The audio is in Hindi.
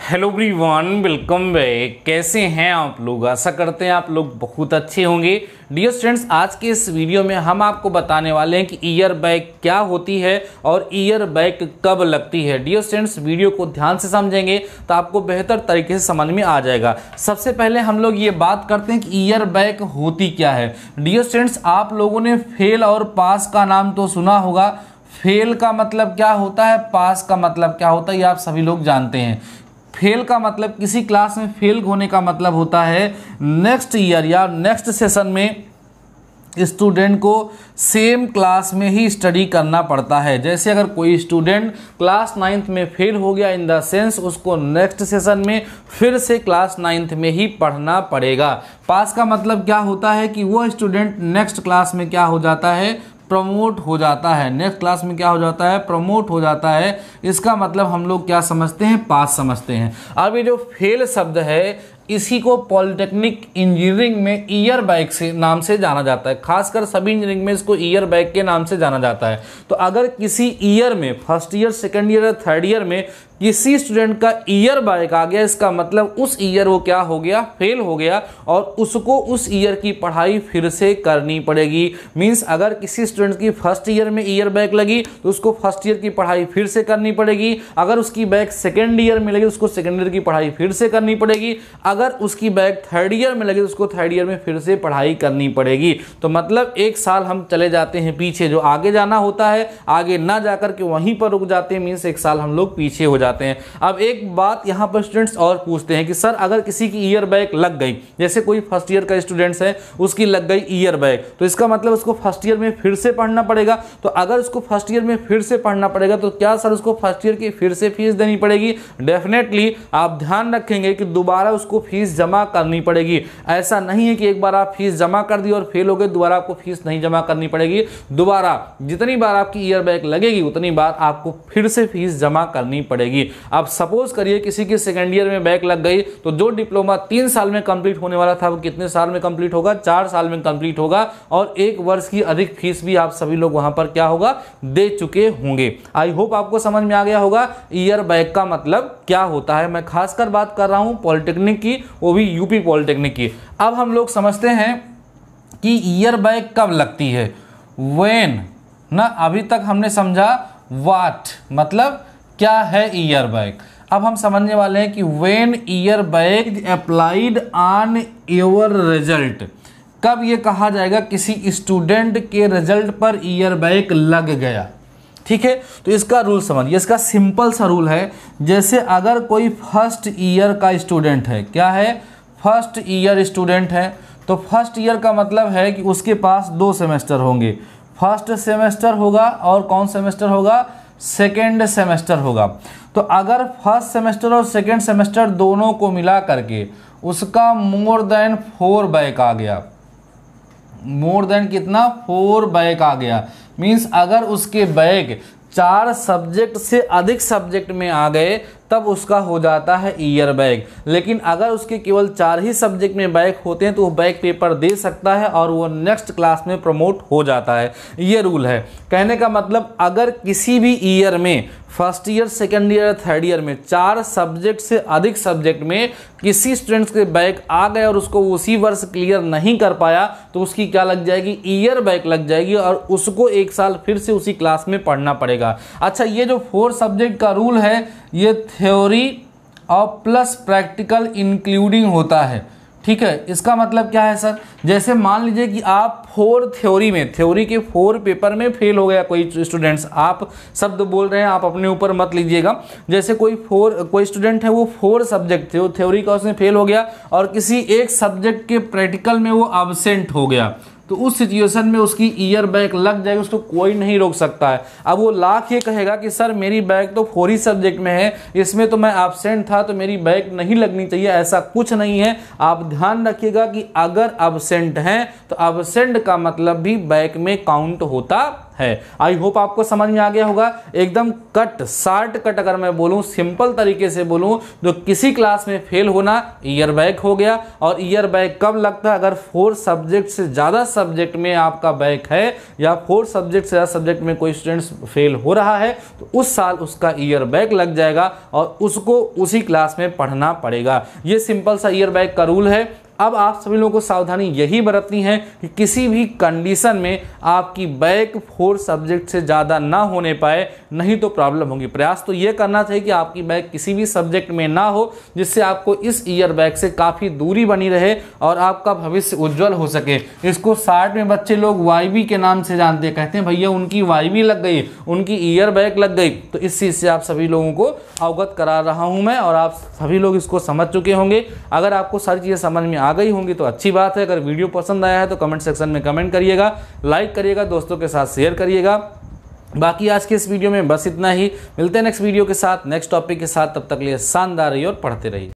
Hello everyone, welcome back. कैसे हैं आप लोग? आशा करते हैं आप लोग बहुत अच्छे होंगे। डियर स्टूडेंट्स, आज के इस वीडियो में हम आपको बताने वाले हैं कि ईयर बैग क्या होती है और ईयर बैग कब लगती है। डियर स्टूडेंट्स, वीडियो को ध्यान से समझेंगे तो आपको बेहतर तरीके से समझ में आ जाएगा। सबसे पहले हम लोग ये बात करते हैं कि ईयर बैग होती क्या है। डियर स्टूडेंट्स, आप लोगों ने फेल और पास का नाम तो सुना होगा। फेल का मतलब क्या होता है, पास का मतलब क्या होता है, ये आप सभी लोग जानते हैं। फेल का मतलब, किसी क्लास में फेल होने का मतलब होता है नेक्स्ट ईयर या नेक्स्ट सेशन में स्टूडेंट को सेम क्लास में ही स्टडी करना पड़ता है। जैसे अगर कोई स्टूडेंट क्लास 9th में फेल हो गया, इन द सेंस उसको नेक्स्ट सेशन में फिर से क्लास 9th में ही पढ़ना पड़ेगा। पास का मतलब क्या होता है कि वो स्टूडेंट नेक्स्ट क्लास में क्या हो जाता है, प्रमोट हो जाता है। नेक्स्ट क्लास में क्या हो जाता है, प्रमोट हो जाता है। इसका मतलब हम लोग क्या समझते हैं, पास समझते हैं। अब ये जो फेल शब्द है, इसी को पॉलिटेक्निक इंजीनियरिंग में ईयर बैग से नाम से जाना जाता है। खासकर सभी इंजीनियरिंग में इसको ईयर बैग के नाम से जाना जाता है। तो अगर किसी ईयर में, फर्स्ट ईयर, सेकेंड ईयर या थर्ड ईयर में किसी स्टूडेंट का ईयर बैग आ गया, इसका मतलब उस ईयर वो क्या हो गया, फेल हो गया और उसको उस ईयर की पढ़ाई फिर से करनी पड़ेगी। मीन्स अगर किसी स्टूडेंट की फर्स्ट ईयर में ईयर बैग लगी तो उसको फर्स्ट ईयर की पढ़ाई फिर से करनी पड़ेगी। अगर उसकी बैग सेकेंड ईयर में लगी उसको सेकेंड ईयर की पढ़ाई फिर से करनी पड़ेगी। अगर उसकी बैग थर्ड ईयर में लगी तो उसको थर्ड ईयर में फिर से पढ़ाई करनी पड़ेगी। तो मतलब एक साल हम चले जाते हैं पीछे। जो आगे जाना होता है, आगे ना जाकर के वहीं पर रुक जाते हैं। मीन्स एक साल हम लोग पीछे हो जाते हैं। अब एक बात यहाँ पर स्टूडेंट्स और पूछते हैं कि सर अगर किसी की ईयर बैग लग गई, जैसे कोई फर्स्ट ईयर का स्टूडेंट्स है, उसकी लग गई ईयर बैग, तो इसका मतलब उसको फर्स्ट ईयर में फिर से पढ़ना पड़ेगा। तो अगर उसको फर्स्ट ईयर में फिर से पढ़ना पड़ेगा तो क्या सर उसको फर्स्ट ईयर की फिर से फीस देनी पड़ेगी? डेफिनेटली आप ध्यान रखेंगे कि दोबारा उसको फीस जमा करनी पड़ेगी। ऐसा नहीं है कि एक बार आप फीस जमा कर दी और फेल हो गए, दोबारा आपको फीस नहीं जमा करनी पड़ेगी। दोबारा जितनी बार आपकी ईयर बैग लगेगी उतनी बार आपको फिर से फीस जमा करनी पड़ेगी। आप सपोज करिए किसी की सेकेंड ईयर में बैग लग गई तो जो डिप्लोमा 3 साल में कंप्लीट होने वाला था वो कितने साल में कंप्लीट होगा, 4 साल में कंप्लीट होगा। और 1 वर्ष की अधिक फीस भी आप सभी लोग वहां पर क्या होगा, दे चुके होंगे। आई होप आपको समझ में आ गया होगा ईयर बैग का मतलब क्या होता है। मैं खासकर बात कर रहा हूं पॉलिटेक्निक की, वो भी यूपी पॉलिटेक्निक की। अब हम लोग समझते हैं कि ईयर बैग कब लगती है। व्हेन ना, अभी तक हमने समझा व्हाट मतलब क्या है ईयर बैग। अब हम समझने वाले हैं कि when year bag applied on your result. कब ये कहा जाएगा किसी स्टूडेंट के रिजल्ट पर ईयर बैग लग गया। ठीक है, तो इसका रूल समझिए। इसका सिंपल सा रूल है, जैसे अगर कोई फर्स्ट ईयर का स्टूडेंट है, क्या है, फर्स्ट ईयर स्टूडेंट है, तो फर्स्ट ईयर का मतलब है कि उसके पास 2 सेमेस्टर होंगे। फर्स्ट सेमेस्टर होगा और कौन सेमेस्टर होगा, सेकेंड सेमेस्टर होगा। तो अगर फर्स्ट सेमेस्टर और सेकेंड सेमेस्टर दोनों को मिला करके उसका मोर देन 4 बैक आ गया, मोर देन कितना, 4 बैक आ गया। मीन्स अगर उसके बैक 4 सब्जेक्ट से अधिक सब्जेक्ट में आ गए तब उसका हो जाता है ईयर बैग। लेकिन अगर उसके केवल 4 ही सब्जेक्ट में बैक होते हैं तो वो बैक पेपर दे सकता है और वो नेक्स्ट क्लास में प्रमोट हो जाता है। ये रूल है। कहने का मतलब अगर किसी भी ईयर में, first year, second year, third year में 4 सब्जेक्ट से अधिक सब्जेक्ट में किसी स्टूडेंट्स के बैक आ गए और उसको उसी वर्ष क्लियर नहीं कर पाया तो उसकी क्या लग जाएगी, ईयर बैक लग जाएगी और उसको 1 साल फिर से उसी क्लास में पढ़ना पड़ेगा। अच्छा, ये जो 4 सब्जेक्ट का रूल है ये थ्योरी और प्लस प्रैक्टिकल इंक्लूडिंग होता है। ठीक है, इसका मतलब क्या है सर, जैसे मान लीजिए कि आप 4 थ्योरी में, थ्योरी के 4 पेपर में फेल हो गया कोई स्टूडेंट्स। आप शब्द बोल रहे हैं, आप अपने ऊपर मत लीजिएगा। जैसे कोई स्टूडेंट है, वो 4 सब्जेक्ट थे, वो थ्योरी का उसमें फेल हो गया और किसी एक सब्जेक्ट के प्रैक्टिकल में वो एब्सेंट हो गया, तो उस सिचुएशन में उसकी ईयर बैग लग जाएगी, उसको कोई नहीं रोक सकता है। अब वो लाख ये कहेगा कि सर मेरी बैग तो 4 ही सब्जेक्ट में है, इसमें तो मैं एब्सेंट था तो मेरी बैग नहीं लगनी चाहिए। ऐसा कुछ नहीं है। आप ध्यान रखिएगा कि अगर एब्सेंट हैं तो एब्सेंट का मतलब भी बैग में काउंट होता है। आई होप आपको समझ में आ गया होगा। एकदम कट शार्ट कट अगर मैं बोलूं, सिंपल तरीके से बोलूं, तो किसी क्लास में फेल होना ईयर बैक हो गया। और ईयर बैक कब लगता है? अगर 4 सब्जेक्ट से ज़्यादा सब्जेक्ट में आपका बैक है या 4 सब्जेक्ट से ज़्यादा सब्जेक्ट में कोई स्टूडेंट्स फेल हो रहा है तो उस साल उसका ईयर बैक लग जाएगा और उसको उसी क्लास में पढ़ना पड़ेगा। ये सिंपल सा ईयर बैक का रूल है। अब आप सभी लोगों को सावधानी यही बरतनी है कि किसी भी कंडीशन में आपकी बैक 4 सब्जेक्ट से ज़्यादा ना होने पाए, नहीं तो प्रॉब्लम होगी। प्रयास तो ये करना चाहिए कि आपकी बैक किसी भी सब्जेक्ट में ना हो, जिससे आपको इस ईयर बैक से काफ़ी दूरी बनी रहे और आपका भविष्य उज्जवल हो सके। इसको 60 में बच्चे लोग वाईबी के नाम से जानते हैं, कहते हैं भैया उनकी वाईबी लग गई, उनकी ईयर बैक लग गई। तो इस चीज़ से आप सभी लोगों को अवगत करा रहा हूँ मैं और आप सभी लोग इसको समझ चुके होंगे। अगर आपको सारी चीज़ें समझ में आ गई होंगी तो अच्छी बात है। अगर वीडियो पसंद आया है तो कमेंट सेक्शन में कमेंट करिएगा, लाइक करिएगा, दोस्तों के साथ शेयर करिएगा। बाकी आज के इस वीडियो में बस इतना ही। मिलते हैं नेक्स्ट वीडियो के साथ, नेक्स्ट टॉपिक के साथ। तब तक के लिए शानदार रहिए और पढ़ते रहिए।